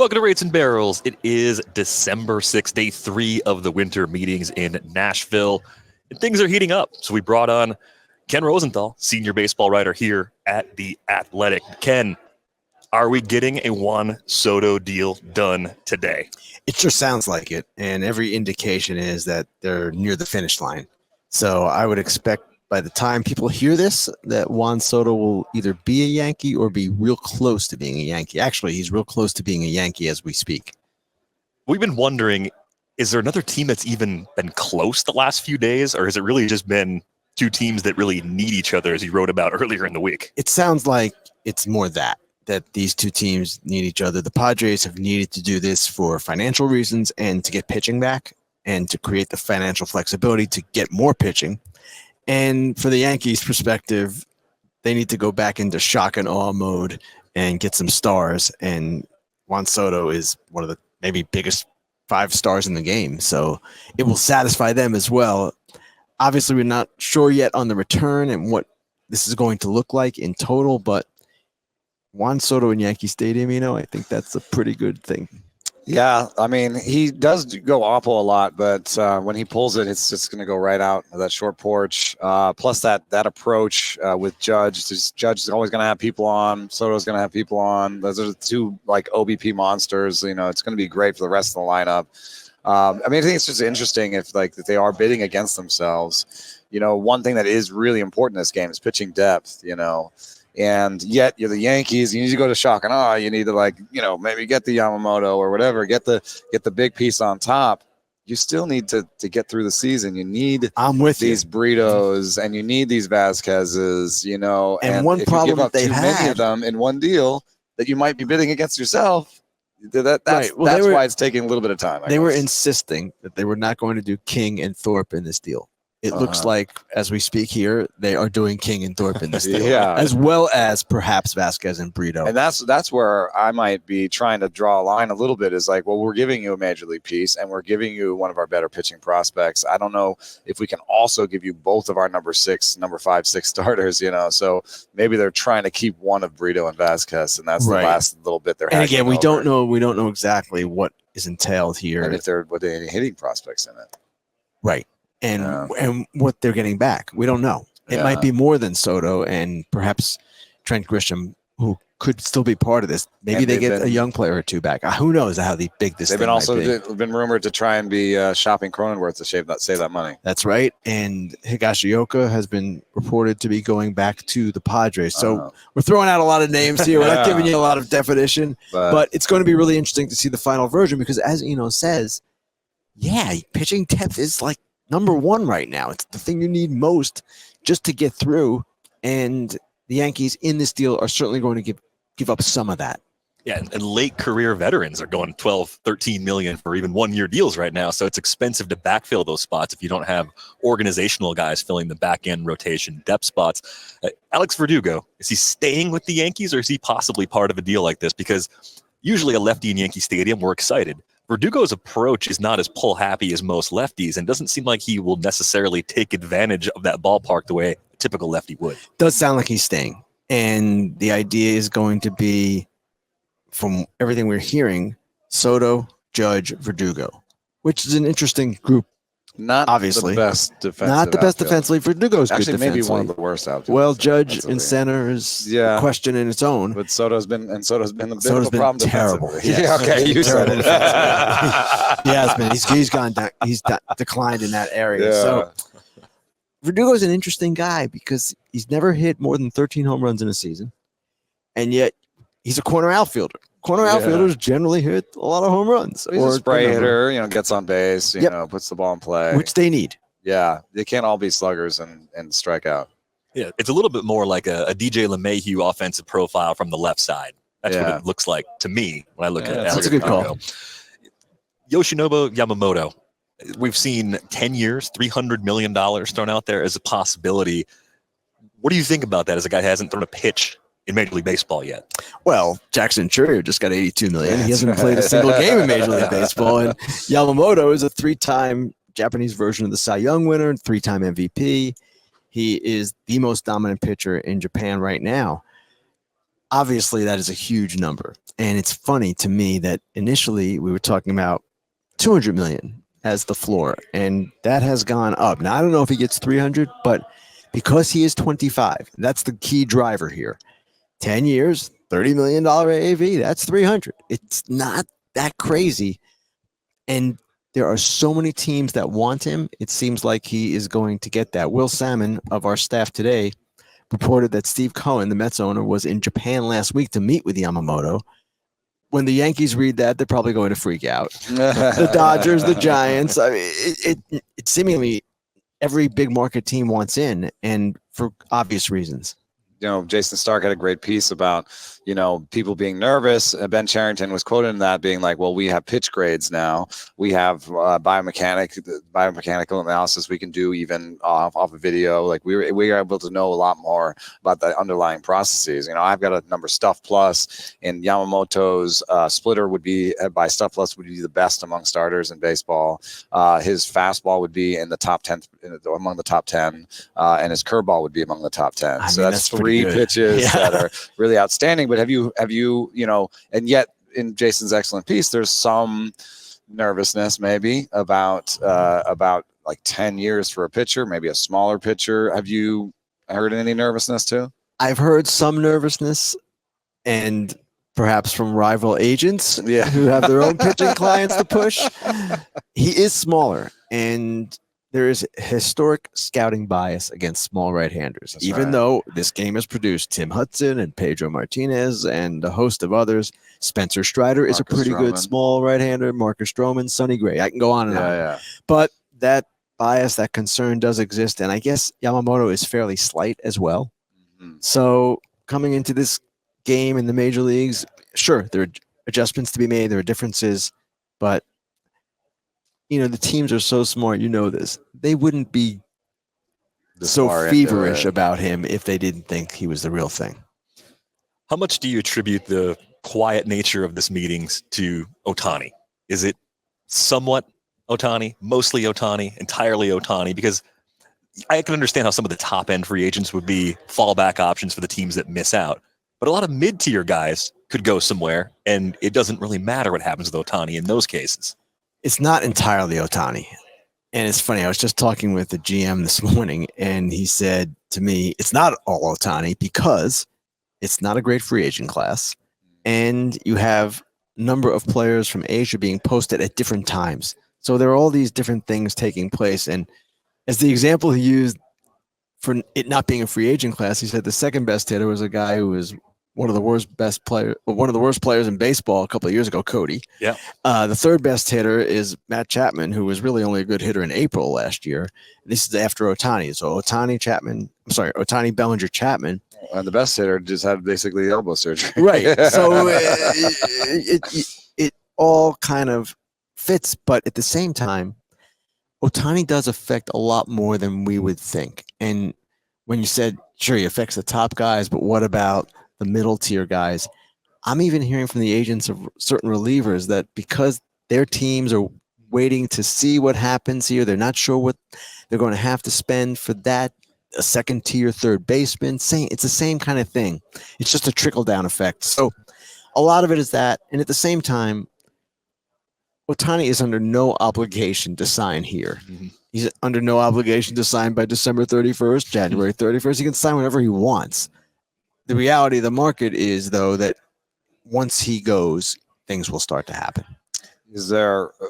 Welcome to Rates and Barrels. It is December 6th, day 3 of the winter meetings in Nashville. And things are heating up. So we brought on Ken Rosenthal, senior baseball writer here at The Athletic. Ken, are we getting a Juan Soto deal done today? It sure sounds like it. And every indication is that they're near the finish line. So I would expect by the time people hear this, that Juan Soto will either be a Yankee or be real close to being a Yankee. Actually, he's real close to being a Yankee as we speak. We've been wondering, is there another team that's even been close the last few days, or has it really just been two teams that really need each other, as you wrote about earlier in the week? It sounds like it's more that these two teams need each other. The Padres have needed to do this for financial reasons and to get pitching back and to create the financial flexibility to get more pitching. And for the Yankees' perspective, they need to go back into shock and awe mode and get some stars. And Juan Soto is one of the maybe biggest 5 stars in the game. So it will satisfy them as well. Obviously, we're not sure yet on the return and what this is going to look like in total, but Juan Soto in Yankee Stadium, I think that's a pretty good thing. Yeah, I mean, he does go awful a lot, but when he pulls it, it's just going to go right out of that short porch. Plus that approach with Judge. Judge is always going to have people on. Soto's going to have people on. Those are the two like OBP monsters. It's going to be great for the rest of the lineup. I think it's just interesting if they are bidding against themselves. One thing that is really important in this game is pitching depth. And yet you're the Yankees. You need to go to shock and awe. You need to maybe get the Yamamoto or whatever. Get the big piece on top. You still need to get through the season. You need these Britos and you need these Vasquezes. And one if problem you give up they've too many had of them in one deal, that you might be bidding against yourself. That's right. Well, why it's taking a little bit of time. They were insisting that they were not going to do King and Thorpe in this deal. It looks like, as we speak here, they are doing King and Thorpe in this deal, as well as perhaps Vasquez and Brito. And that's where I might be trying to draw a line a little bit is we're giving you a major league piece and we're giving you one of our better pitching prospects. I don't know if we can also give you both of our number 5, 6 starters, So maybe they're trying to keep one of Brito and Vasquez, and that's the last little bit they're And again, we don't know exactly what is entailed here. And if there are any hitting prospects in it. Right. And what they're getting back. We don't know. It might be more than Soto and perhaps Trent Grisham, who could still be part of this. Maybe they get a young player or two back. Who knows how big this thing might be. They've also been rumored to try and be shopping Cronenworth to save that money. That's right. And Higashioka has been reported to be going back to the Padres. So we're throwing out a lot of names here. We're not giving you a lot of definition. But it's going to be really interesting to see the final version because, as Eno says, pitching depth is number 1 right now. It's the thing you need most just to get through. And the Yankees in this deal are certainly going to give up some of that. Yeah, and late career veterans are going 12, 13 million for even 1-year deals right now. So it's expensive to backfill those spots if you don't have organizational guys filling the back end rotation depth spots. Alex Verdugo, is he staying with the Yankees or is he possibly part of a deal like this? Because usually a lefty in Yankee Stadium, we're excited. Verdugo's approach is not as pull happy as most lefties and doesn't seem like he will necessarily take advantage of that ballpark the way a typical lefty would. Does sound like he's staying. And the idea is going to be, from everything we're hearing, Soto, Judge, Verdugo, which is an interesting group. Not obviously the best defensive. Not the best defensively. Verdugo's good defensively. Maybe one of the worst outfielders. Well, Judge in center is a question in its own. But Soto's been a bit of a problem terrible. Yes. Yeah, okay, you said it. He has been. He's gone down. He's declined in that area. Yeah. So Verdugo's an interesting guy because he's never hit more than 13 home runs in a season, and yet he's a corner outfielder. Corner outfielders generally hit a lot of home runs. He's a spray hitter, gets on base, puts the ball in play. Which they need. Yeah, they can't all be sluggers and strike out. Yeah, it's a little bit more like a DJ LeMahieu offensive profile from the left side. That's what it looks like to me when I look at it. That's a good call. Yoshinobu Yamamoto. We've seen 10 years, $300 million thrown out there as a possibility. What do you think about that as a guy who hasn't thrown a pitch in Major League Baseball yet? Well, Jackson Chourio just got $82 million. He hasn't played a single game in Major League Baseball. And Yamamoto is a 3-time Japanese version of the Cy Young winner, 3-time MVP. He is the most dominant pitcher in Japan right now. obviously that is a huge number. And it's funny to me that initially we were talking about 200 million as the floor, and that has gone up. Now, I don't know if he gets 300, but because he is 25, that's the key driver here. 10 years, $30 million AAV, that's 300. It's not that crazy. And there are so many teams that want him. It seems like he is going to get that. Will Salmon of our staff today reported that Steve Cohen, the Mets owner, was in Japan last week to meet with Yamamoto. When the Yankees read that, they're probably going to freak out. The Dodgers, the Giants. I mean, it seemingly every big market team wants in, and for obvious reasons. You know, Jason Stark had a great piece about, you know, people being nervous. Ben Charrington was quoted in that being like, well, we have pitch grades now. We have biomechanical analysis we can do even off of video. Like we are able to know a lot more about the underlying processes. You know, I've got a number Stuff Plus, and Yamamoto's splitter would be by Stuff Plus would be the best among starters in baseball. His fastball would be in the top 10, among the top 10, and his curveball would be among the top 10. So that's three pitches that are really outstanding. But have you, you know, and yet in Jason's excellent piece, there's some nervousness maybe about like 10 years for a pitcher, maybe a smaller pitcher. Have you heard any nervousness too? I've heard some nervousness, and perhaps from rival agents who have their own pitching clients to push. He is smaller, and there is historic scouting bias against small right-handers. That's Even right. though this game has produced Tim Hudson and Pedro Martinez and a host of others. Spencer Strider is a Marcus pretty good Stroman. small right-hander. Marcus Stroman, Sonny Gray. I can go on and on. Yeah. But that bias, that concern does exist, and I guess Yamamoto is fairly slight as well. Mm-hmm. So coming into this game in the major leagues, sure, there are adjustments to be made. There are differences, but you know, the teams are so smart. You know this. They wouldn't be so feverish about him if they didn't think he was the real thing. How much do you attribute the quiet nature of this meetings to Ohtani? Is it somewhat Ohtani, mostly Ohtani, entirely Ohtani? Because I can understand how some of the top end free agents would be fallback options for the teams that miss out. But a lot of mid-tier guys could go somewhere, and it doesn't really matter what happens with Ohtani in those cases. It's not entirely Ohtani. And it's funny, I was just talking with the GM this morning, and he said to me, it's not all Ohtani because it's not a great free agent class. And you have a number of players from Asia being posted at different times. So there are all these different things taking place. And as the example he used for it not being a free agent class, he said the second best hitter was a guy who was one of the worst players in baseball a couple of years ago, Cody. Yeah. The third best hitter is Matt Chapman, who was really only a good hitter in April last year. This is after Ohtani. So Ohtani, Bellinger, Chapman. And the best hitter just had basically elbow surgery. Right. So it all kind of fits, but at the same time, Ohtani does affect a lot more than we would think. And when you said, sure, he affects the top guys, but what about the middle tier guys? I'm even hearing from the agents of certain relievers that because their teams are waiting to see what happens here, they're not sure what they're going to have to spend for that, a second tier third baseman. It's the same kind of thing. It's just a trickle down effect. So a lot of it is that. And at the same time, Ohtani is under no obligation to sign here. Mm-hmm. He's under no obligation to sign by December 31st, January 31st. He can sign whenever he wants. The reality of the market is, though, that once he goes, things will start to happen.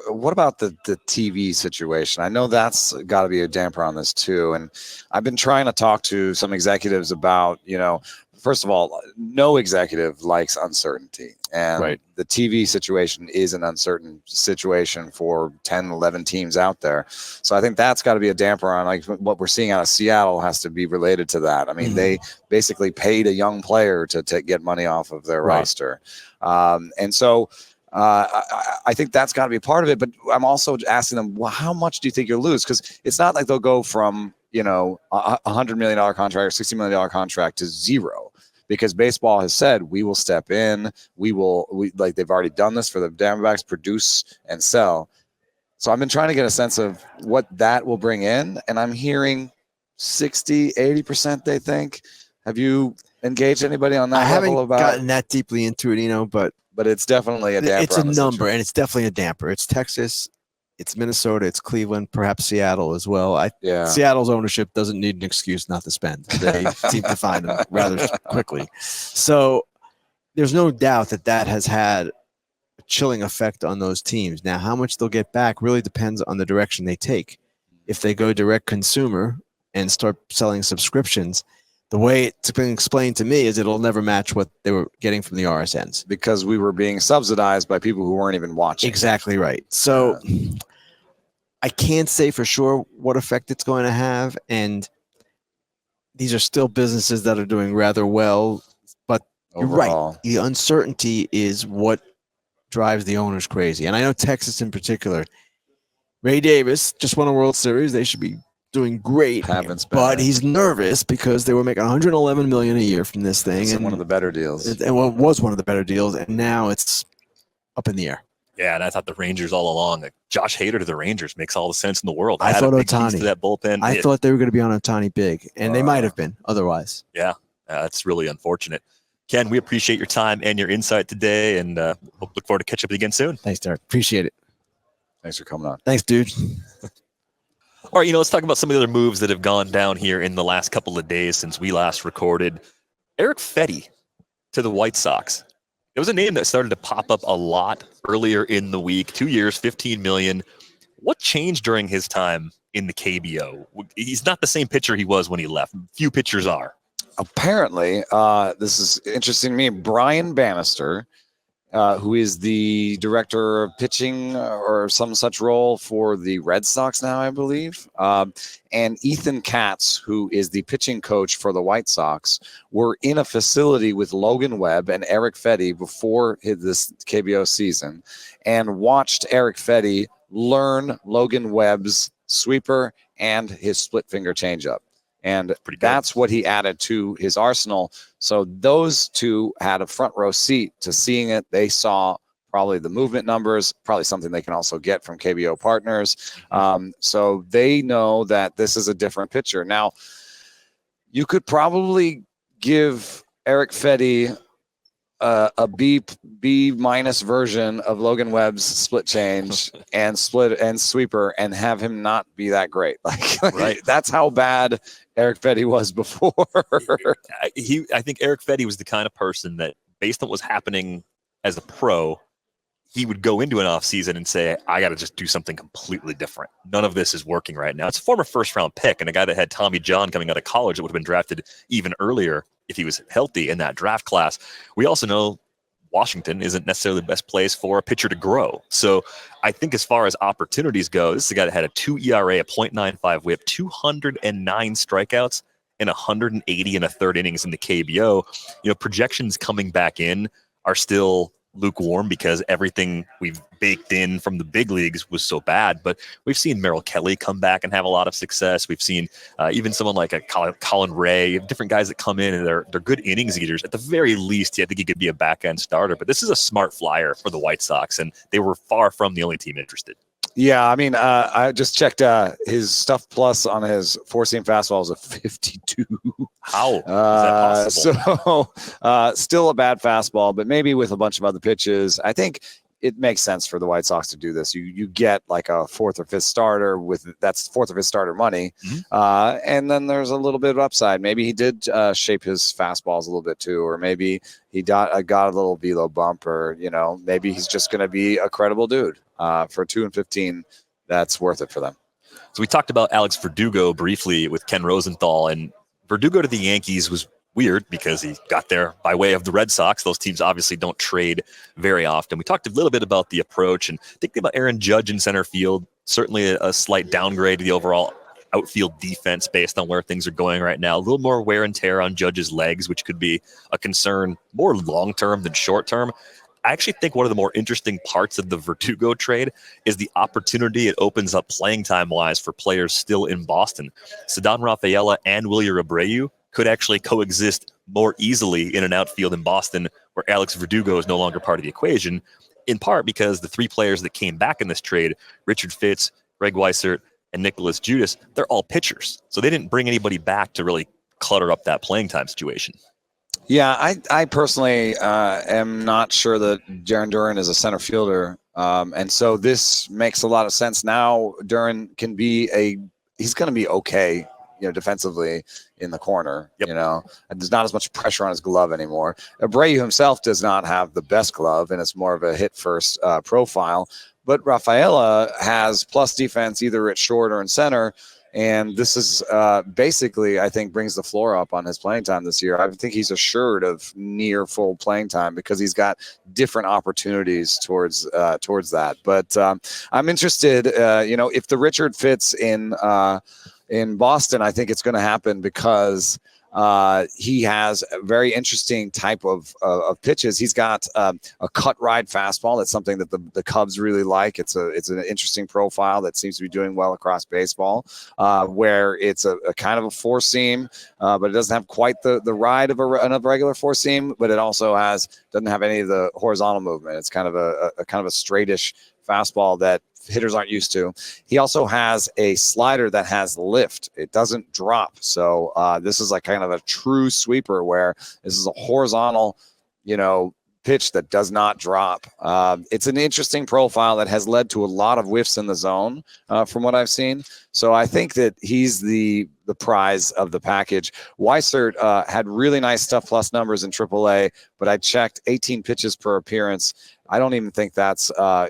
What about the TV situation? I know that's got to be a damper on this too. And I've been trying to talk to some executives about, you know, first of all, no executive likes uncertainty. And the TV situation is an uncertain situation for 10, 11 teams out there. So I think that's got to be a damper on, like, what we're seeing out of Seattle has to be related to that. I mean, they basically paid a young player to get money off of their roster. And so I think that's got to be part of it. But I'm also asking them, well, how much do you think you'll lose? Because it's not like they'll go from, you know, a $100 million contract or $60 million contract to zero. Because baseball has said, we will step in, we like they've already done this for the Diamondbacks, produce and sell. So I've been trying to get a sense of what that will bring in. And I'm hearing 60, 80% they think. Have you engaged anybody on that I level haven't about? gotten that deeply into it, but it's definitely a damper. it's a on the number, situation. and it's definitely a damper. It's Texas, it's Minnesota, it's Cleveland, perhaps Seattle as well. Seattle's ownership doesn't need an excuse not to spend. They seem to find them rather quickly. So there's no doubt that has had a chilling effect on those teams. Now, how much they'll get back really depends on the direction they take. If they go direct consumer and start selling subscriptions, the way it's been explained to me is it'll never match what they were getting from the RSNs. Because we were being subsidized by people who weren't even watching. Exactly right. So I can't say for sure what effect it's going to have. And these are still businesses that are doing rather well. But you're right. The uncertainty is what drives the owners crazy. And I know Texas in particular, Ray Davis just won a World Series. They should be doing great, but he's nervous because they were making $111 million a year from this thing. It's one of the better deals. It was one of the better deals, and now it's up in the air. Yeah, and I thought the Rangers all along, like Josh Hader to the Rangers makes all the sense in the world. I thought Ohtani to that bullpen. I thought they were going to be on Ohtani big, and they might have been otherwise. Yeah, that's really unfortunate. Ken, we appreciate your time and your insight today, and look forward to catching up with you again soon. Thanks, Derek. Appreciate it. Thanks for coming on. Thanks, dude. All right, let's talk about some of the other moves that have gone down here in the last couple of days since we last recorded. Erick Fedde to the White Sox. It was a name that started to pop up a lot earlier in the week. 2 years, $15 million. What changed during his time in the KBO? He's not the same pitcher he was when he left. Few pitchers are. Apparently, this is interesting to me. Brian Bannister, who is the director of pitching or some such role for the Red Sox now, I believe, and Ethan Katz, who is the pitching coach for the White Sox, were in a facility with Logan Webb and Erick Fedde before this KBO season and watched Erick Fedde learn Logan Webb's sweeper and his split finger changeup. And that's what he added to his arsenal. So those two had a front row seat to seeing it. They saw probably the movement numbers, probably something they can also get from KBO partners. So they know that this is a different pitcher. Now, you could probably give Erick Fedde a B minus version of Logan Webb's split change and split and sweeper and have him not be that great. Like that's how bad Erick Fedde was before. I think Erick Fedde was the kind of person that, based on what was happening as a pro, he would go into an offseason and say, I got to just do something completely different. None of this is working right now. It's a former first-round pick and a guy that had Tommy John coming out of college that would have been drafted even earlier if he was healthy in that draft class. We also know Washington isn't necessarily the best place for a pitcher to grow. So I think as far as opportunities go, this is a guy that had a 2 ERA, a .95 whip, 209 strikeouts, and 180 in a third innings in the KBO. Projections coming back in are still lukewarm because everything we've baked in from the big leagues was so bad. But we've seen Merrill Kelly come back and have a lot of success. We've seen even someone like a Colin Ray, different guys that come in and they're good innings eaters. At the very least, I think he could be a back end starter. But this is a smart flyer for the White Sox, and they were far from the only team interested. Yeah, I mean, I just checked his stuff plus on his four-seam fastball is a 52. How is that possible? So still a bad fastball, but maybe with a bunch of other pitches. I think it makes sense for the White Sox to do this. You get like a fourth or fifth starter that's fourth or fifth starter money. And then there's a little bit of upside. Maybe he did shape his fastballs a little bit too, or maybe he got a little velo bump, or, maybe he's just going to be a credible dude. For 2 and 15, that's worth it for them. So we talked about Alex Verdugo briefly with Ken Rosenthal, and Verdugo to the Yankees was weird because he got there by way of the Red Sox. Those teams obviously don't trade very often. We talked a little bit about the approach and thinking about Aaron Judge in center field. Certainly a slight downgrade to the overall outfield defense based on where things are going right now. A little more wear and tear on Judge's legs, which could be a concern more long-term than short-term. I actually think one of the more interesting parts of the Verdugo trade is the opportunity it opens up playing time-wise for players still in Boston. Ceddanne Rafaela and Wilyer Abreu could actually coexist more easily in an outfield in Boston, where Alex Verdugo is no longer part of the equation, in part because the three players that came back in this trade, Richard Fitz, Greg Weissert, and Nicholas Judas, they're all pitchers. So they didn't bring anybody back to really clutter up that playing time situation. Yeah, I personally am not sure that Jaron Duran is a center fielder. And so this makes a lot of sense. Now Duran can be he's going to be okay, defensively in the corner, Yep. and there's not as much pressure on his glove anymore. Abreu himself does not have the best glove, and it's more of a hit first profile. But Rafaela has plus defense either at short or in center. And this is basically, I think, brings the floor up on his playing time this year. I think he's assured of near full playing time because he's got different opportunities towards that. But I'm interested, if the Richard fits in Boston, I think it's going to happen because he has a very interesting type of pitches. He's got a cut ride fastball. That's something that the Cubs really like. It's an interesting profile that seems to be doing well across baseball, where it's a kind of a four seam, but it doesn't have quite the ride of a regular four seam, but it also doesn't have any of the horizontal movement. It's kind of a straightish fastball that hitters aren't used to. He also has a slider that has lift. It doesn't drop. So this is like kind of a true sweeper where this is a horizontal, pitch that does not drop. It's an interesting profile that has led to a lot of whiffs in the zone from what I've seen. So I think that he's the prize of the package. Weissert had really nice stuff plus numbers in AAA, but I checked 18 pitches per appearance. I don't even think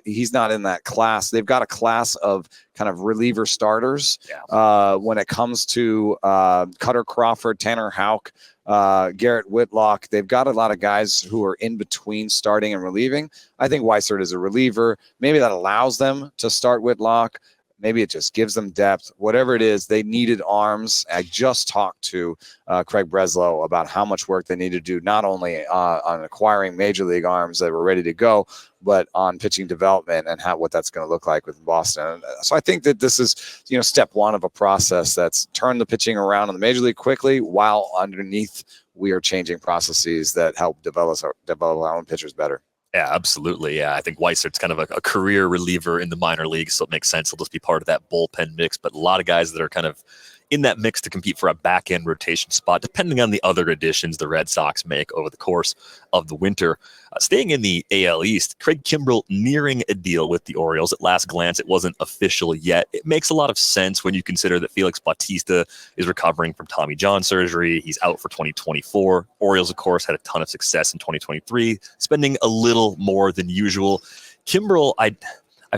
he's not in that class. They've got a class of kind of reliever starters when it comes to Cutter Crawford, Tanner Houck, Garrett Whitlock. They've got a lot of guys who are in between starting and relieving. I think Weissert is a reliever. Maybe that allows them to start Whitlock. Maybe it just gives them depth. Whatever it is, they needed arms. I just talked to Craig Breslow about how much work they need to do, not only on acquiring major league arms that were ready to go, but on pitching development and what that's going to look like with Boston. So I think that this is, step one of a process that's turned the pitching around in the major league quickly, while underneath we are changing processes that help develop our own pitchers better. Yeah, absolutely. Yeah, I think Weissert's kind of a career reliever in the minor leagues, so it makes sense. He'll just be part of that bullpen mix. But a lot of guys that are kind of in that mix to compete for a back-end rotation spot, depending on the other additions the Red Sox make over the course of the winter. Staying in the AL East, Craig Kimbrel nearing a deal with the Orioles. At last glance, it wasn't official yet. It makes a lot of sense when you consider that Felix Bautista is recovering from Tommy John surgery. He's out for 2024. Orioles, of course, had a ton of success in 2023, spending a little more than usual. Kimbrel, I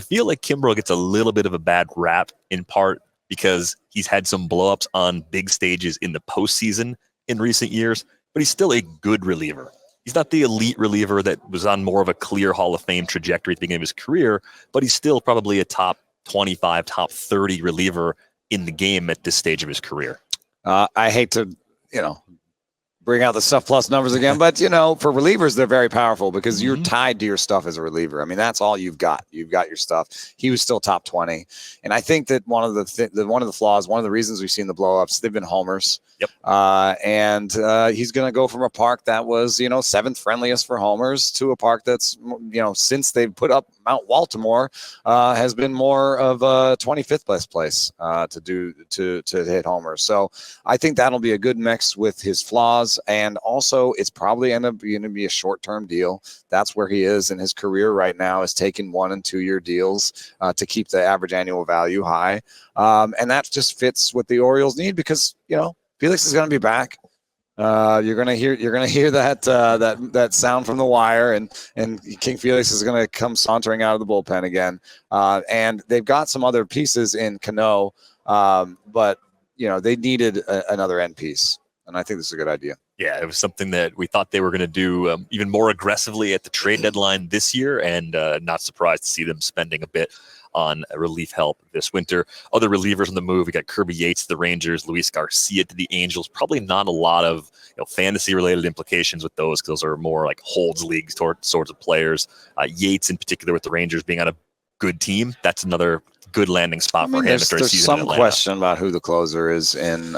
feel like Kimbrel gets a little bit of a bad rap, in part because he's had some blowups on big stages in the postseason in recent years, but he's still a good reliever. He's not the elite reliever that was on more of a clear Hall of Fame trajectory at the beginning of his career, but he's still probably a top 25, top 30 reliever in the game at this stage of his career. I hate to, bring out the stuff plus numbers again, but for relievers, they're very powerful because you're tied to your stuff as a reliever. I mean, that's all you've got. You've got your stuff. He was still top 20. And I think that one of the flaws, one of the reasons we've seen the blowups, they've been homers. Yep. And he's going to go from a park that was, seventh friendliest for homers to a park that's, since they've put up Mount Baltimore, has been more of a 25th best place to hit homers. So I think that'll be a good mix with his flaws. And also, it's probably going to be a short-term deal. That's where he is in his career right now, is taking 1 and 2 year deals to keep the average annual value high. And that just fits what the Orioles need because, Felix is going to be back. You're gonna hear that sound from the wire, and King Felix is gonna come sauntering out of the bullpen again. And they've got some other pieces in Cano, but they needed another end piece, and I think this is a good idea. Yeah, it was something that we thought they were going to do even more aggressively at the trade deadline this year, and not surprised to see them spending a bit on relief help this winter. Other relievers on the move, we got Kirby Yates to the Rangers, Luis Garcia to the Angels. Probably not a lot of fantasy-related implications with those, because those are more like holds leagues sorts of players. Yates in particular with the Rangers being on a good team, that's another good landing spot for him. There's some question about who the closer is in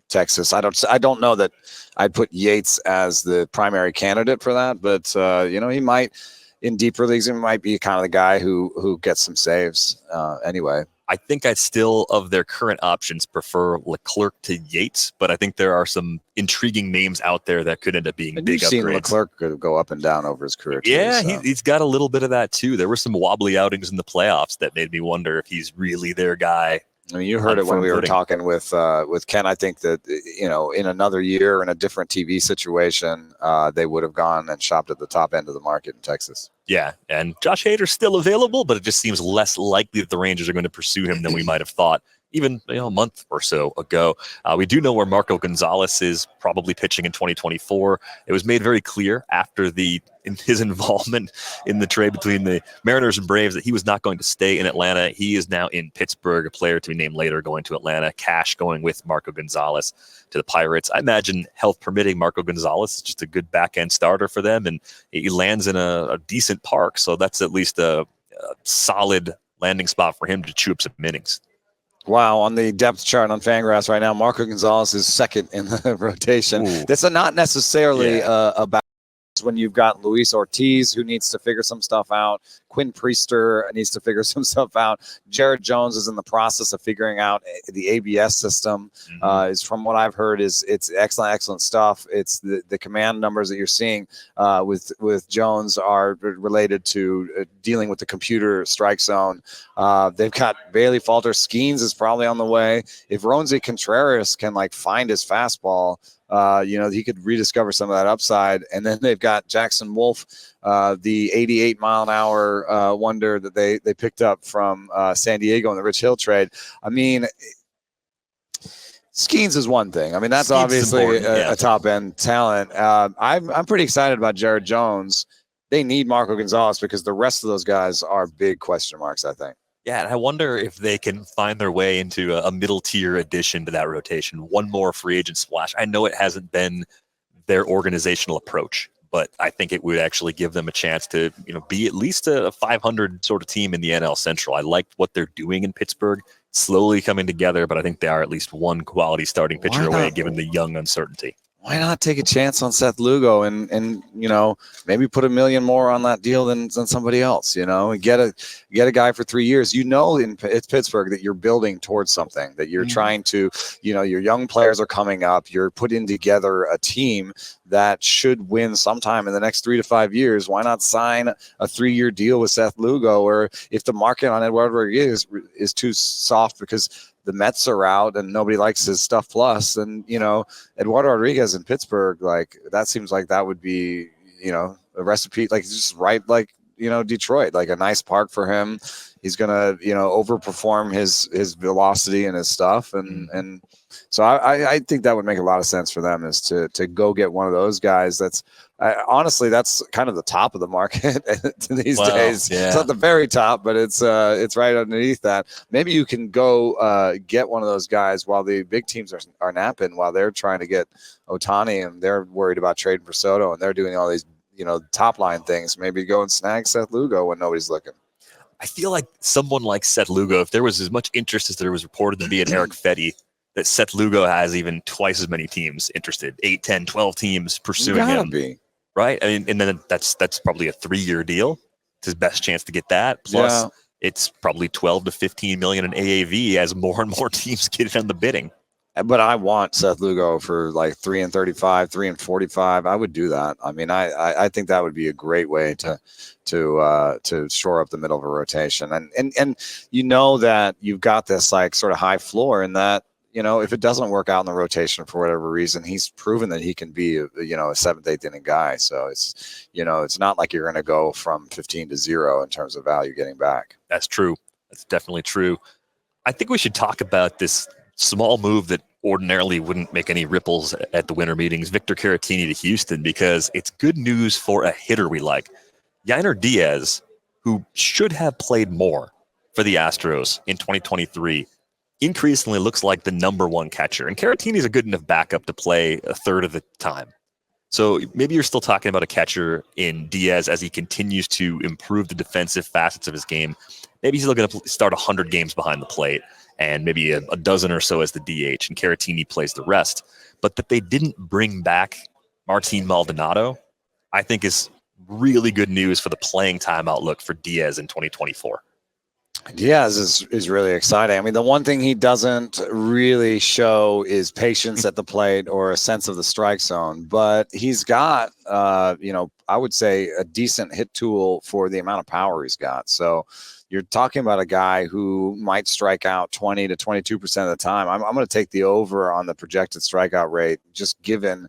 Texas. I don't know that I'd put Yates as the primary candidate for that, but he might, in deeper leagues, he might be kind of the guy who gets some saves anyway. I think I'd still, of their current options, prefer Leclerc to Yates, but I think there are some intriguing names out there that could end up being And big you've seen upgrades. Leclerc go up and down over his career, too. Yeah, So. he's got a little bit of that, too. There were some wobbly outings in the playoffs that made me wonder if he's really their guy. I mean, you heard it when we were talking with Ken. I think that, in another year in a different TV situation, they would have gone and shopped at the top end of the market in Texas. Yeah, and Josh Hader's still available, but it just seems less likely that the Rangers are going to pursue him than we might have thought even a month or so ago. We do know where Marco Gonzalez is probably pitching in 2024. It was made very clear after his involvement in the trade between the Mariners and Braves that he was not going to stay in Atlanta. He is now in Pittsburgh, a player to be named later going to Atlanta. Cash going with Marco Gonzalez to the Pirates. I imagine, health permitting, Marco Gonzalez is just a good back-end starter for them, and he lands in a decent park, so that's at least a solid landing spot for him to chew up some innings. Wow, on the depth chart on Fangraphs right now, Marco Gonzalez is second in the rotation. Ooh. That's not necessarily about when you've got Luis Ortiz, who needs to figure some stuff out. Quinn Priester needs to figure some stuff out. Jared Jones is in the process of figuring out the ABS system. Is from what I've heard, it's excellent stuff. It's the command numbers that you're seeing with Jones are related to dealing with the computer strike zone. They've got Bailey Falter. Skeens is probably on the way. If Ronzi Contreras can find his fastball, he could rediscover some of that upside. And then they've got Jackson Wolf, the 88-mile-an-hour wonder that they picked up from San Diego in the Rich Hill trade. I mean, Skeens is one thing. I mean, that's obviously a top-end talent. I'm pretty excited about Jared Jones. They need Marco Gonzalez because the rest of those guys are big question marks, I think. Yeah, and I wonder if they can find their way into a middle-tier addition to that rotation. One more free agent splash. I know it hasn't been their organizational approach, but I think it would actually give them a chance to, be at least a 500 sort of team in the NL Central. I like what they're doing in Pittsburgh, slowly coming together, but I think they are at least one quality starting pitcher away, given the young uncertainty. Why not take a chance on Seth Lugo and maybe put $1 million more on that deal than somebody else, and get a guy for 3 years. It's Pittsburgh that you're building towards something, that you're trying to, your young players are coming up. You're putting together a team that should win sometime in the next 3 to 5 years. Why not sign a 3-year deal with Seth Lugo? Or if the market on Eduardo Rodriguez is too soft because the Mets are out and nobody likes his stuff plus, and Eduardo Rodriguez in Pittsburgh, that seems like that would be a recipe, just right, Detroit, a nice park for him. He's gonna overperform his velocity and his stuff, and so I think that would make a lot of sense for them, is to go get one of those guys. Honestly, that's kind of the top of the market these days. Yeah. It's not the very top, but it's right underneath that. Maybe you can go get one of those guys while the big teams are napping, while they're trying to get Ohtani and they're worried about trading for Soto and they're doing all these top line things. Maybe go and snag Seth Lugo when nobody's looking. I feel like someone like Seth Lugo, if there was as much interest as there was reported to be in Erick Fedde, that Seth Lugo has even twice as many teams interested, 8, 10, 12 teams pursuing him. Right? I mean, and then that's probably a 3-year deal. It's his best chance to get that. Plus, it's probably 12 to 15 million in AAV as more and more teams get in on the bidding. But I want Seth Lugo for 3 and 35, 3 and 45. I would do that. I mean, I think that would be a great way to shore up the middle of a rotation. And that you've got this sort of high floor in that, if it doesn't work out in the rotation for whatever reason, he's proven that he can be a 7th, 8th inning guy. So it's not like you're going to go from 15 to 0 in terms of value getting back. That's true. That's definitely true. I think we should talk about this small move that ordinarily wouldn't make any ripples at the winter meetings, Victor Caratini to Houston, because it's good news for a hitter we like. Yainer Diaz, who should have played more for the Astros in 2023, increasingly looks like the number one catcher. And Caratini is a good enough backup to play a third of the time. So maybe you're still talking about a catcher in Diaz as he continues to improve the defensive facets of his game. Maybe he's looking to start 100 games behind the plate and maybe a dozen or so as the DH, and Caratini plays the rest. But that they didn't bring back Martin Maldonado, I think is really good news for the playing time outlook for Diaz in 2024. Diaz is really exciting. I mean, the one thing he doesn't really show is patience at the plate or a sense of the strike zone, but he's got, I would say a decent hit tool for the amount of power he's got. So you're talking about a guy who might strike out 20 to 22% of the time. I'm going to take the over on the projected strikeout rate, just given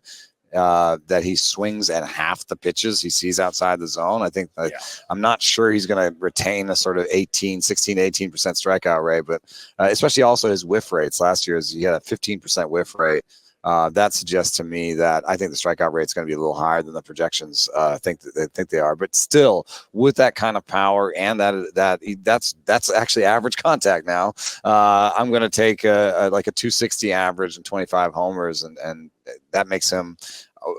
that he swings at half the pitches he sees outside the zone. I think that I'm not sure he's going to retain a sort of 16 to 18% strikeout rate, but especially also his whiff rates. Last year, he had a 15% whiff rate. That suggests to me that I think the strikeout rate is going to be a little higher than the projections think they are. But still, with that kind of power and that's actually average contact now. I'm going to take like a 260 average and 25 homers, and that makes him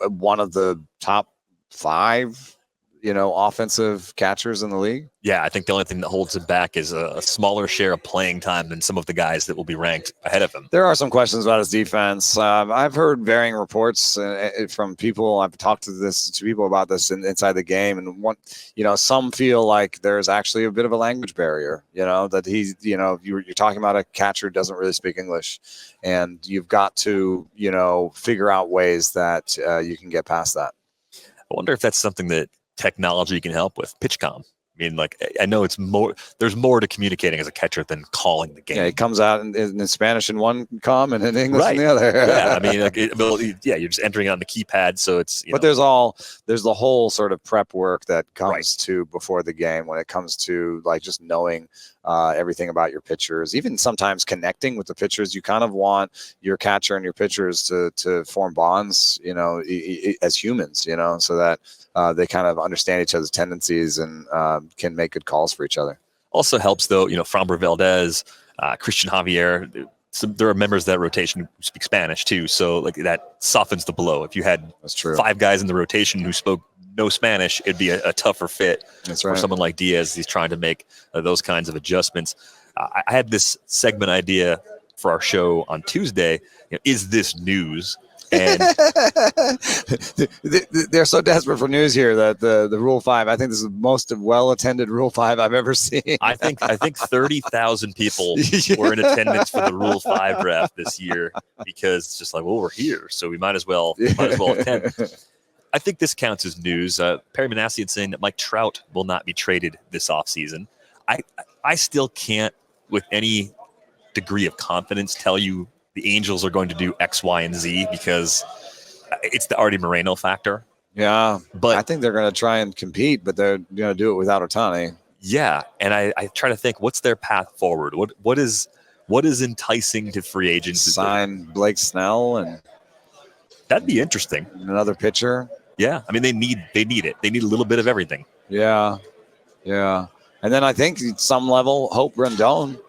one of the top 5, offensive catchers in the league. Yeah, I think the only thing that holds him back is a smaller share of playing time than some of the guys that will be ranked ahead of him. There are some questions about his defense. I've heard varying reports from people. I've talked to people about this inside the game, and some feel like there's actually a bit of a language barrier. That he's, you're talking about a catcher who doesn't really speak English, and you've got to, figure out ways that you can get past that. I wonder if that's something that technology can help with. PitchCom. I mean, I know there's more to communicating as a catcher than calling the game. Yeah, it comes out in Spanish in one com and in English in the other. Yeah, I mean, you're just entering on the keypad, so it's. But there's the whole sort of prep work that comes to before the game when it comes to like just knowing everything about your pitchers, even sometimes connecting with the pitchers. You kind of want your catcher and your pitchers to form bonds, as humans, so that they kind of understand each other's tendencies and can make good calls for each other. Also helps, though, Framber Valdez, Christian Javier. There are members of that rotation who speak Spanish too, so like that softens the blow. If you had 5 guys in the rotation who spoke no Spanish, it'd be a tougher fit for someone like Diaz. He's trying to make those kinds of adjustments. I had this segment idea for our show on Tuesday. Is this news? And they're so desperate for news here that the Rule 5, I think this is the most well-attended Rule 5 I've ever seen. I think 30,000 people were in attendance for the Rule 5 draft this year because it's just like, well, we're here, so we might as well attend. I think this counts as news. Perry Manassian saying that Mike Trout will not be traded this offseason. I still can't, with any degree of confidence, tell you the Angels are going to do X, Y, and Z because it's the Artie Moreno factor. Yeah, but I think they're going to try and compete, but they're going to do it without Ohtani. Yeah, and I try to think, what's their path forward? What is enticing to free agents? Sign Blake Snell, and that'd be interesting. Another pitcher. Yeah, I mean they need it. They need a little bit of everything. Yeah, and then I think at some level, Hope Rendon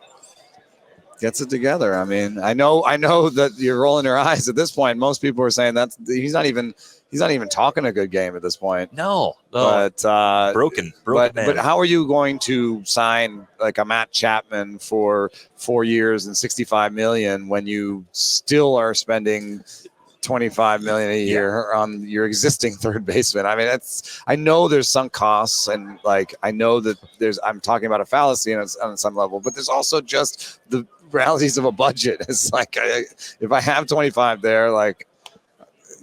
gets it together. I mean, I know that you're rolling your eyes at this point. Most people are saying that he's not even talking a good game at this point. No. But broken. But how are you going to sign like a Matt Chapman for 4 years and $65 million when you still are spending $25 million a year on your existing third baseman? I mean, I know there's sunk costs, and like I know that I'm talking about a fallacy on some level, but there's also just the realities of a budget. It's like if I have 25 there, like,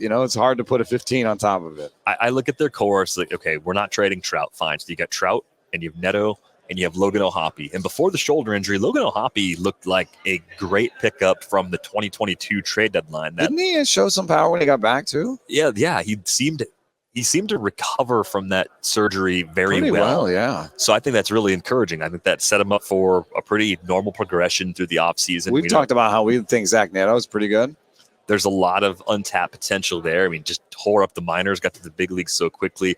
it's hard to put a 15 on top of it. I look at their core, like, okay, we're not trading Trout. Fine. So you got Trout and you have Neto and you have Logan O'Hoppe. And before the shoulder injury, Logan O'Hoppe looked like a great pickup from the 2022 trade deadline. Didn't he show some power when he got back too? Yeah. He seemed to recover from that surgery very well. Yeah. So I think that's really encouraging. I think that set him up for a pretty normal progression through the offseason. We've talked about how we think Zach Neto is pretty good. There's a lot of untapped potential there. I mean, just tore up the minors, got to the big leagues so quickly.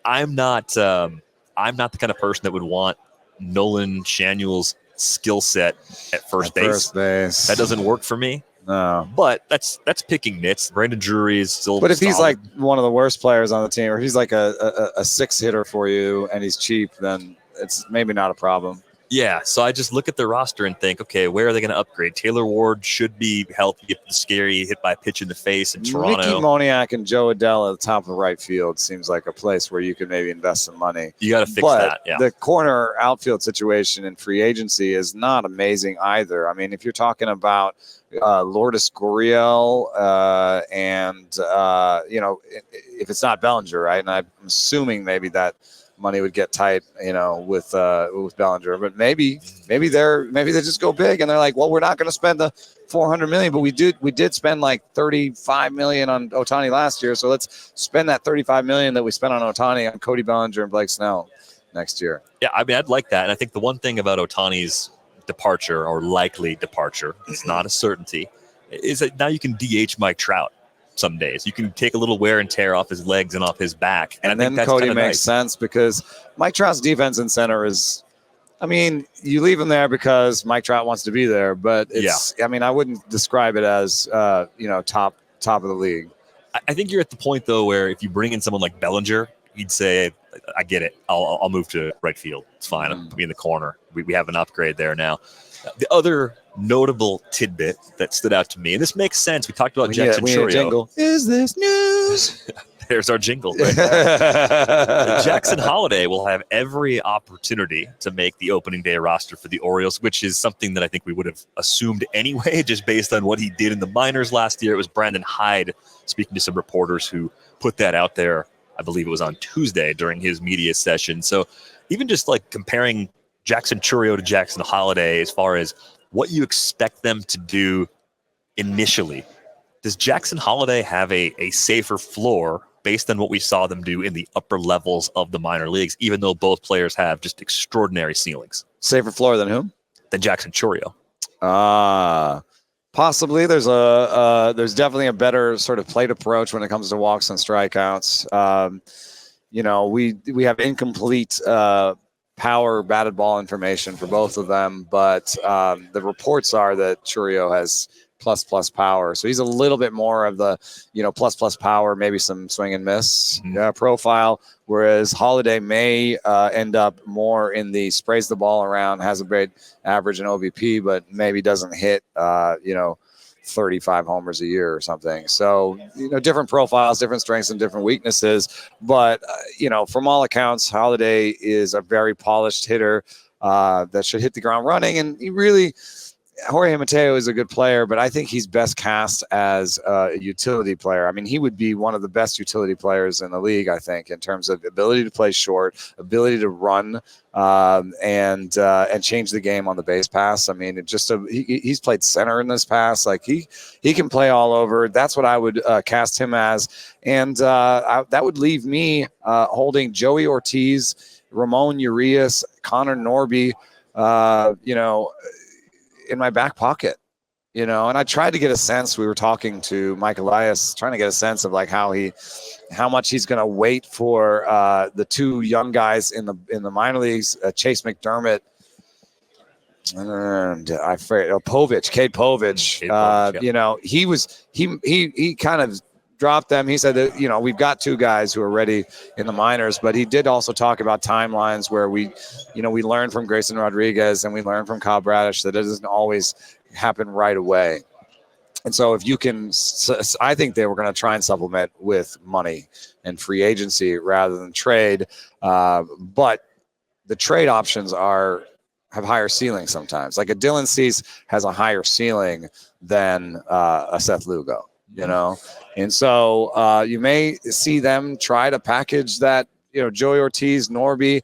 I'm not the kind of person that would want Nolan Shanuel's skill set at first base. That doesn't work for me. No, but that's picking nits. Brandon Drury is still. But if he's like one of the worst players on the team, or he's like a 6 hitter for you and he's cheap, then it's maybe not a problem. Yeah, so I just look at the roster and think, okay, where are they going to upgrade? Taylor Ward should be healthy if the scary hit by a pitch in the face in Toronto. Mickey Moniak and Joe Adele at the top of right field seems like a place where you could maybe invest some money. You got to fix that. Yeah. The corner outfield situation in free agency is not amazing either. I mean, if you're talking about Lourdes Gurriel and if it's not Bellinger, right? And I'm assuming maybe that money would get tight, with Bellinger, but maybe they just go big and they're like, well, we're not going to spend the $400 million, but we did spend like $35 million on Ohtani last year, so let's spend that $35 million that we spent on Ohtani on Cody Bellinger and Blake Snell next year. Yeah, I mean, I'd like that, and I think the one thing about Ohtani's departure or likely departure, it's not a certainty, is that now you can DH Mike Trout. Some days you can take a little wear and tear off his legs and off his back, and I think then that's Cody makes nice. sense because Mike Trout's defense in center is, I mean, you leave him there because Mike Trout wants to be there, but it's, I mean, I wouldn't describe it as top of the league. I think you're at the point though where if you bring in someone like Bellinger, you'd say, I get it. I'll move to right field. It's fine. I'll be in the corner. We have an upgrade there now. The other notable tidbit that stood out to me, and this makes sense. We talked about Jackson Chourio. Is this news? There's our jingle. Right there. Jackson Holliday will have every opportunity to make the opening day roster for the Orioles, which is something that I think we would have assumed anyway, just based on what he did in the minors last year. It was Brandon Hyde speaking to some reporters who put that out there. I believe it was on Tuesday during his media session. So even just like comparing Jackson Chourio to Jackson Holliday as far as what you expect them to do initially, does Jackson Holliday have a safer floor based on what we saw them do in the upper levels of the minor leagues, even though both players have just extraordinary ceilings? Safer floor than whom? Than Jackson Chourio. Possibly. There's definitely a better sort of plate approach when it comes to walks and strikeouts. We have incomplete power batted ball information for both of them, but the reports are that Chourio has plus power, so he's a little bit more of the plus power, maybe some swing and miss profile, whereas Holliday may end up more in the sprays the ball around, has a great average in OBP, but maybe doesn't hit 35 homers a year or something. So, different profiles, different strengths and different weaknesses. But, from all accounts, Holliday is a very polished hitter that should hit the ground running. And Jorge Mateo is a good player, but I think he's best cast as a utility player. I mean, he would be one of the best utility players in the league, I think, in terms of ability to play short, ability to run, and change the game on the base pass. I mean, he's played center in this pass. Like he can play all over. That's what I would cast him as, and that would leave me holding Joey Ortiz, Ramon Urias, Connor Norby, in my back pocket, and I tried to get a sense. We were talking to Mike Elias, trying to get a sense of like how much he's going to wait for the two young guys in the minor leagues, Chase McDermott and Cade Povich. He kind of dropped them. He said that, we've got two guys who are ready in the minors, but he did also talk about timelines where we learn from Grayson Rodriguez and we learn from Kyle Bradish that it doesn't always happen right away. And so if you can, I think they were going to try and supplement with money and free agency rather than trade. But the trade options have higher ceilings sometimes. Like a Dylan Cease has a higher ceiling than a Seth Lugo. And so you may see them try to package that, Joey Ortiz, Norby.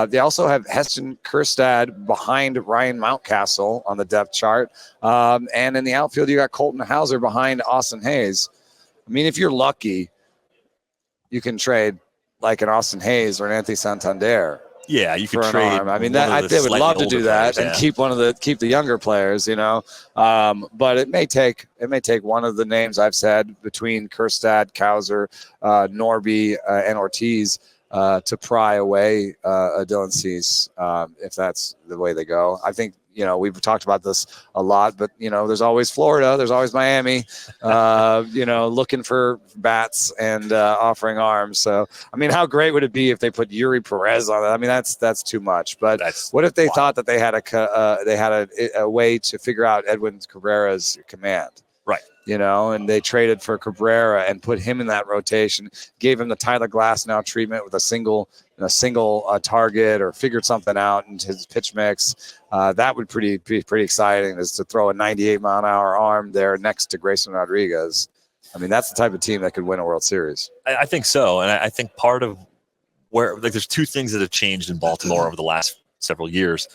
They also have Heston Kjerstad behind Ryan Mountcastle on the depth chart. And in the outfield, you got Colton Hauser behind Austin Hayes. I mean, if you're lucky, you can trade like an Austin Hayes or an Anthony Santander. Yeah, you could trade. I mean, I would love to do that and keep the younger players, But it may take one of the names I've said between Kjerstad, Kauser, Norby, and Ortiz to pry away a Dylan Cease if that's the way they go. I think, we've talked about this a lot, but, there's always Florida, there's always Miami, looking for bats and offering arms. So, I mean, how great would it be if they put Yuri Perez on it? I mean, that's too much. But what if they thought that they had a way to figure out Edwin Cabrera's command? Right. And they traded for Cabrera and put him in that rotation, gave him the Tyler Glasnow treatment with a single target, or figured something out into his pitch mix. That would be pretty exciting, is to throw a 98-mile-an-hour arm there next to Grayson Rodriguez. I mean, that's the type of team that could win a World Series. I think so. And I think part of where, there's two things that have changed in Baltimore over the last several years.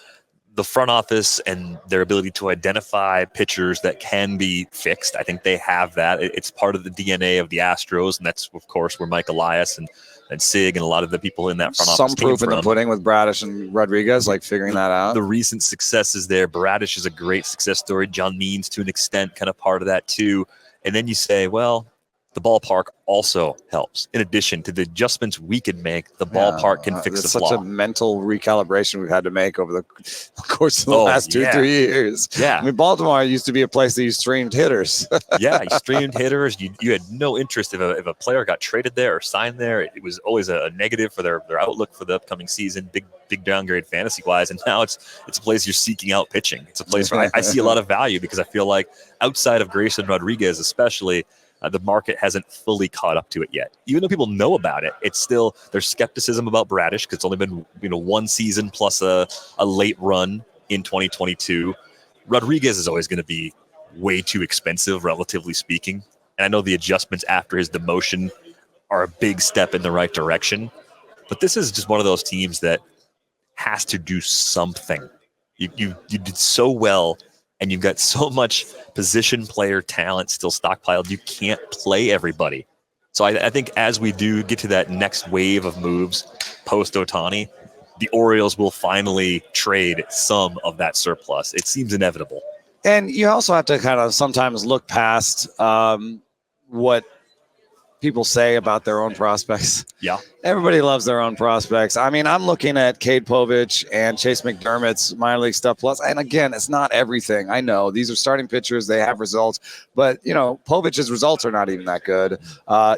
The front office and their ability to identify pitchers that can be fixed. I think they have that. It's part of the DNA of the Astros, and that's, of course, where Mike Elias and Sig and a lot of the people in that front office Some proof in the pudding with Bradish and Rodriguez, like figuring that out. The recent successes there. Bradish is a great success story. John Means, to an extent, kind of part of that too. And then you say, well, the ballpark also helps. In addition to the adjustments we can make, the ballpark can fix the flaw. It's such a mental recalibration we've had to make over the course of the last 2-3 years. Yeah. I mean, Baltimore used to be a place that you streamed hitters. Yeah, you streamed hitters. You had no interest if a player got traded there or signed there. It was always a negative for their outlook for the upcoming season, big downgrade fantasy-wise. And now it's a place you're seeking out pitching. It's a place where I see a lot of value, because I feel like outside of Grayson Rodriguez especially, the market hasn't fully caught up to it yet. Even though people know about it, it's still, there's skepticism about Bradish, because it's only been one season plus a late run in 2022. Rodriguez is always going to be way too expensive, relatively speaking. And I know the adjustments after his demotion are a big step in the right direction. But this is just one of those teams that has to do something. You did so well, and you've got so much position player talent still stockpiled. You can't play everybody. So I think as we do get to that next wave of moves post Ohtani, the Orioles will finally trade some of that surplus. It seems inevitable. And you also have to kind of sometimes look past what people say about their own prospects. Yeah. Everybody loves their own prospects. I mean, I'm looking at Cade Povich and Chase McDermott's minor league stuff plus. And again, it's not everything. I know these are starting pitchers. They have results. But, Povich's results are not even that good.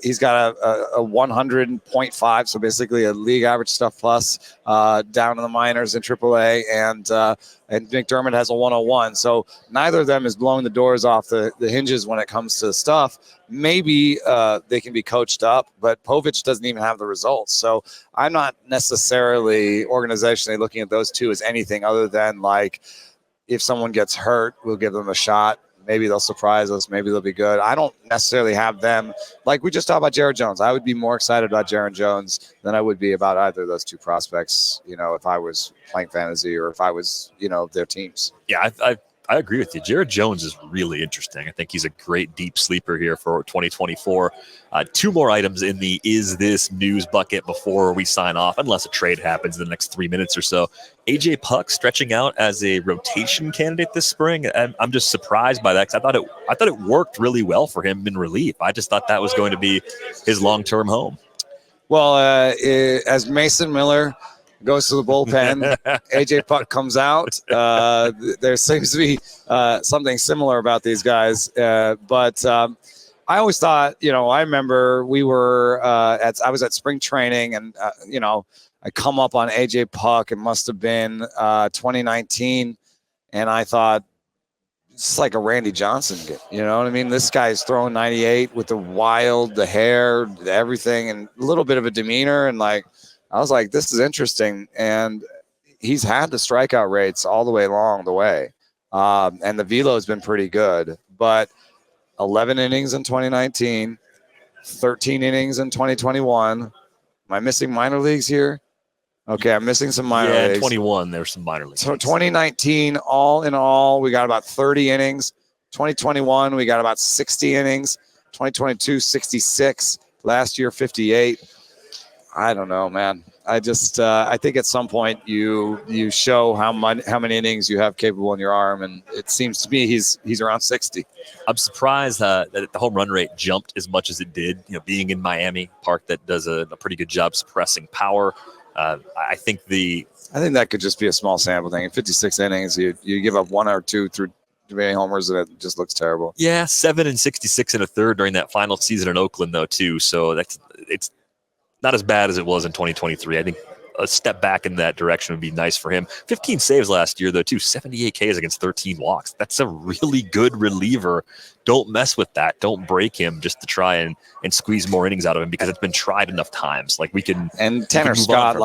He's got a 100.5, so basically a league average stuff plus down in the minors in AAA. And McDermott has a 101. So neither of them is blowing the doors off the hinges when it comes to stuff. Maybe they can be coached up, but Povich doesn't even have the results. So I'm not necessarily organizationally looking at those two as anything other than, like, if someone gets hurt, we'll give them a shot. Maybe they'll surprise us. Maybe they'll be good. I don't necessarily have them. Like we just talked about Jared Jones. I would be more excited about Jared Jones than I would be about either of those two prospects, if I was playing fantasy or if I was, their teams. Yeah, I agree with you. Jared Jones is really interesting. I think he's a great deep sleeper here for 2024. Two more items in the Is This news bucket before we sign off, unless a trade happens in the next 3 minutes or so. AJ Puck stretching out as a rotation candidate this spring. I'm just surprised by that, because I thought it worked really well for him in relief. I just thought that was going to be his long-term home. Well, as Mason Miller goes to the bullpen, AJ Puck comes out. There seems to be something similar about these guys. But I always thought, I remember we were I was at spring training, and, I come up on AJ Puck. It must have been 2019. And I thought, it's like a Randy Johnson, you know what I mean? This guy's throwing 98 with the hair, everything, and a little bit of a demeanor. And I was like, this is interesting. And he's had the strikeout rates all the way along the way. And the velo has been pretty good. But 11 innings in 2019, 13 innings in 2021. Am I missing minor leagues here? Okay, I'm missing some minor leagues. Yeah, 21, there's some minor leagues. So 2019, all in all, we got about 30 innings. 2021, we got about 60 innings. 2022, 66. Last year, 58. I don't know, man. I think at some point you show how many innings you have capable in your arm, and it seems to me he's around 60. I'm surprised that the home run rate jumped as much as it did. Being in Miami, park that does a pretty good job suppressing power. I think that could just be a small sample thing. In 56 innings, you give up 1 or 2 through too many homers, and it just looks terrible. Yeah, 7 and 66 in a third during that final season in Oakland, though, too. So it's not as bad as it was in 2023. I think a step back in that direction would be nice for him. 15 saves last year, though, too. 78 Ks against 13 walks. That's a really good reliever. Don't mess with that. Don't break him just to try and squeeze more innings out of him, because it's been tried enough times. Like, we can. And Tanner Scott,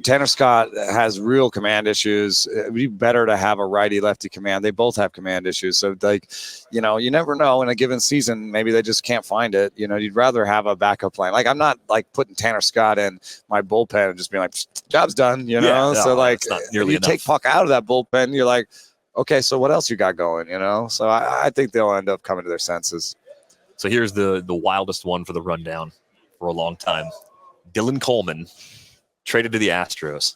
Tanner Scott has real command issues. It'd be better to have a righty-lefty command. They both have command issues. So, you never know in a given season. Maybe they just can't find it. You'd rather have a backup plan. Like, I'm not, putting Tanner Scott in my bullpen and just being like, job's done, So, it's not nearly enough. Take Puck out of that bullpen, you're like, okay, so what else you got going, So I think they'll end up coming to their senses. So here's the wildest one for the rundown for a long time. Dylan Coleman traded to the Astros.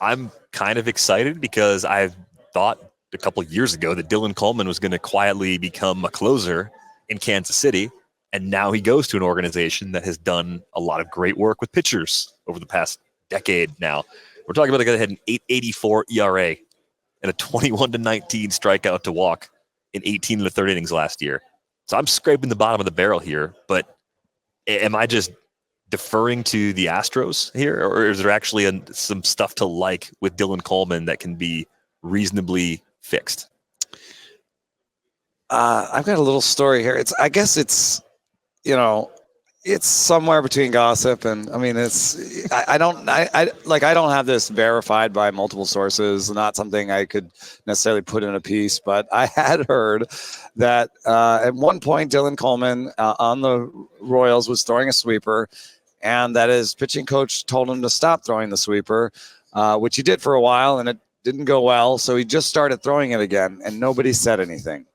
I'm kind of excited because I thought a couple of years ago that Dylan Coleman was going to quietly become a closer in Kansas City, and now he goes to an organization that has done a lot of great work with pitchers over the past decade now. We're talking about a guy that had an 8.84 ERA and a 21-19 strikeout to walk in 18 of the third innings last year. So I'm scraping the bottom of the barrel here, but am I just deferring to the Astros here, or is there actually some stuff to like with Dylan Coleman that can be reasonably fixed? I've got a little story here. I guess it's somewhere between gossip and, I don't have this verified by multiple sources, not something I could necessarily put in a piece, but I had heard that at one point Dylan Coleman on the Royals was throwing a sweeper, and that his pitching coach told him to stop throwing the sweeper, which he did for a while, and it didn't go well. So he just started throwing it again, and nobody said anything.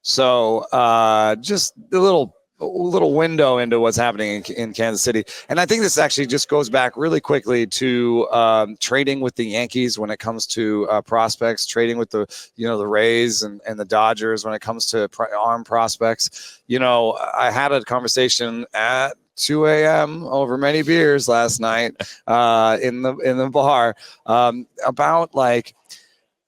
So just a little window into what's happening in Kansas City. And I think this actually just goes back really quickly to trading with the Yankees when it comes to prospects, trading with the Rays and the Dodgers when it comes to arm prospects. I had a conversation at 2 a.m. over many beers last night in the bar about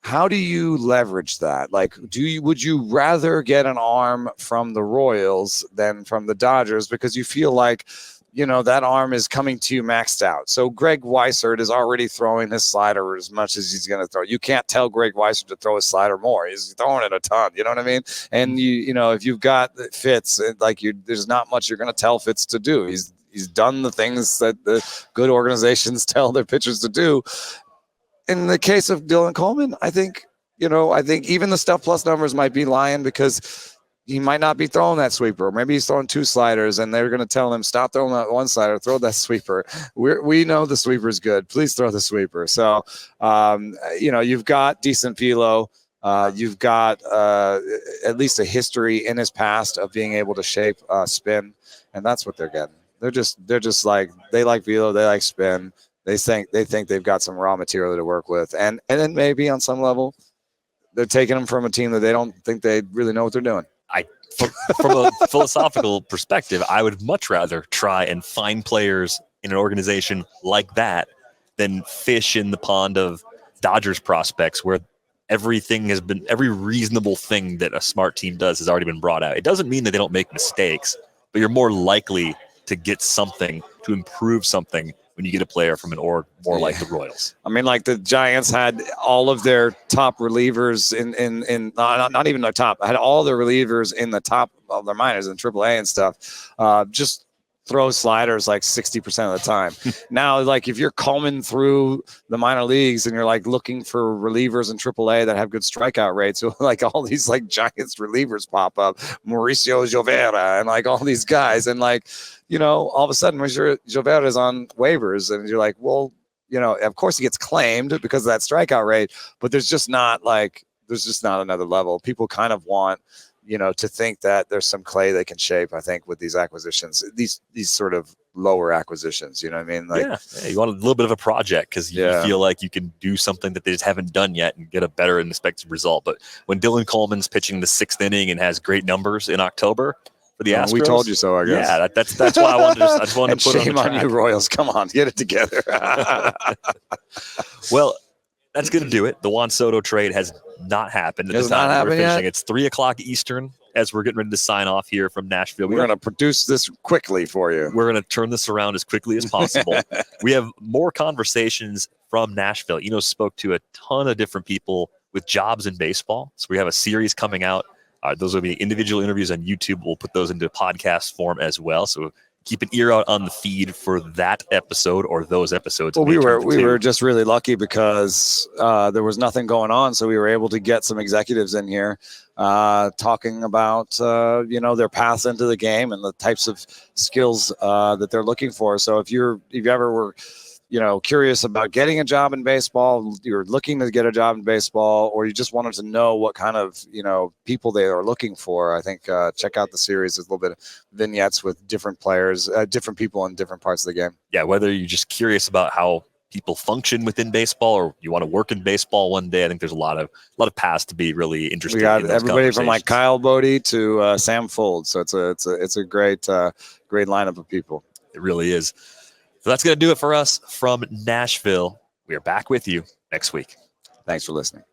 how do you leverage that? Would you rather get an arm from the Royals than from the Dodgers because you feel like that arm is coming to you maxed out? So Greg Weissert is already throwing his slider as much as he's going to throw. You can't tell Greg Weissert to throw his slider more. He's throwing it a ton. You know what I mean? And if you've got Fitz, there's not much you're going to tell Fitz to do. He's done the things that the good organizations tell their pitchers to do. In the case of Dylan Coleman, I think even the Stuff Plus numbers might be lying because he might not be throwing that sweeper. Maybe he's throwing 2 sliders, and they're going to tell him, stop throwing that 1 slider, throw that sweeper. We know the sweeper is good. Please throw the sweeper. So, you've got decent velo. You've got at least a history in his past of being able to shape spin, and that's what they're getting. They're just like, they like velo, they like spin. They think they've got some raw material to work with, and then maybe on some level, they're taking them from a team that they don't think they really know what they're doing. From a philosophical perspective, I would much rather try and find players in an organization like that than fish in the pond of Dodgers prospects where every reasonable thing that a smart team does has already been brought out. It doesn't mean that they don't make mistakes, but you're more likely to get something, to improve something when you get a player from an org more like the Royals. The Giants had all of their top relievers in not even their top, had all their relievers in the top of their minors in AAA and stuff. Just throw sliders 60% of the time. Now, if you're combing through the minor leagues and you're looking for relievers in AAA that have good strikeout rates, so all these Giants relievers pop up, Mauricio Jovera and all these guys, and all of a sudden, Mauricio Jovera is on waivers, and you're well, of course he gets claimed because of that strikeout rate, but there's just not another level. People kind of want to think that there's some clay they can shape, I think, with these acquisitions, these sort of lower acquisitions. You know what I mean? Like, yeah, you want a little bit of a project because you feel like you can do something that they just haven't done yet and get a better than expected result. But when Dylan Coleman's pitching the 6th inning and has great numbers in October for the Astros, we told you so, I guess. Yeah, that's why I just wanted to put shame on you, Royals. Come on, get it together. Well, that's going to do it. The Juan Soto trade has not happened. It's not happened yet? It's 3:00 Eastern as we're getting ready to sign off here from Nashville. We're going to produce this quickly for you. We're going to turn this around as quickly as possible. We have more conversations from Nashville. Spoke to a ton of different people with jobs in baseball. So we have a series coming out. Those will be individual interviews on YouTube. We'll put those into podcast form as well. So keep an ear out on the feed for that episode or those episodes. Well, we were just really lucky because there was nothing going on, so we were able to get some executives in here talking about their paths into the game and the types of skills that they're looking for. So if you ever were curious about getting a job in baseball, you're looking to get a job in baseball, or you just wanted to know what kind of, people they are looking for, I think check out the series. There's a little bit of vignettes with different players, different people in different parts of the game. Yeah, whether you're just curious about how people function within baseball or you want to work in baseball one day, I think there's a lot of paths to be really interesting. We got everybody from like Kyle Bodie to Sam Folds. So it's a great lineup of people. It really is. So that's going to do it for us from Nashville. We are back with you next week. Thanks for listening.